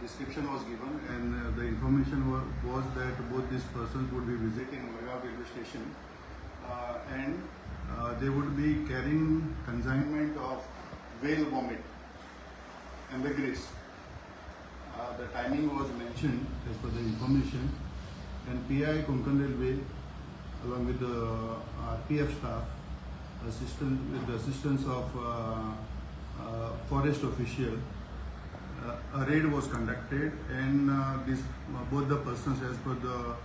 description was given, and the information was that both these persons would be visiting Margaon railway station and they would be carrying consignment of whale vomit, ambergris. The timing was mentioned as per the information, and PI Konkan Railway along with the RPF staff with the assistance of forest official, a raid was conducted, and both the persons as per the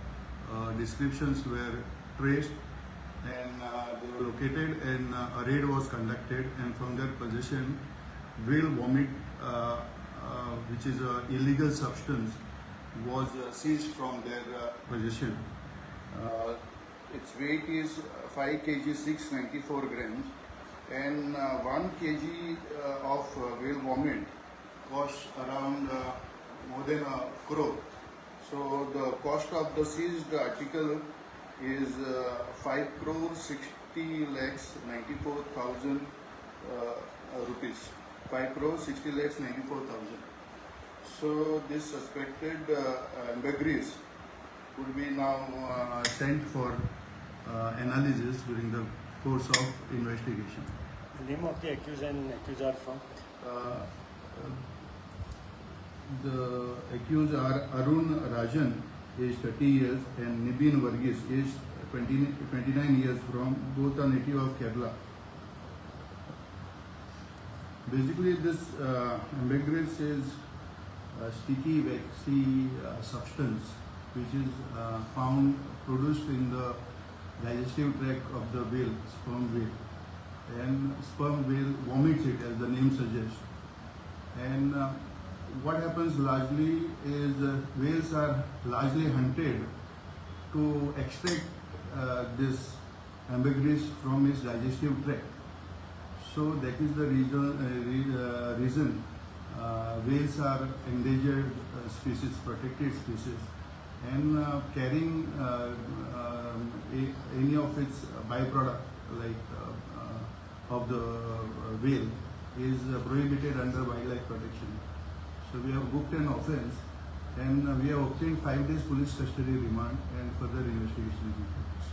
descriptions were traced, and they were located, and a raid was conducted, and from their possession whale vomit, which is an illegal substance, was seized from their possession. Its weight is 5 kg 694 grams, and 1 kg of whale vomit costs around more than a crore. So the cost of the seized article is 5 crore 60 lakhs 94,000 rupees. 5 crore 60 lakhs 94,000. So this suspected ambergris would be now sent for analysis during the course of investigation. The name of the accused and accuser from? The accused are Arun Rajan, age 30 years, and Nibin Varghese, age 29 years, from both a native of Kerala. Basically, this ambergris is a sticky, waxy substance which is produced in the digestive tract of the whale, sperm whale, and sperm whale vomits it, as the name suggests. And what happens largely is whales are largely hunted to extract this ambergris from its digestive tract. So that is the reason whales are endangered species, protected species, and carrying any of its byproduct like of the whale is prohibited under wildlife protection. So we have booked an offence, and we have obtained 5 days police custody remand, and further investigation is in progress.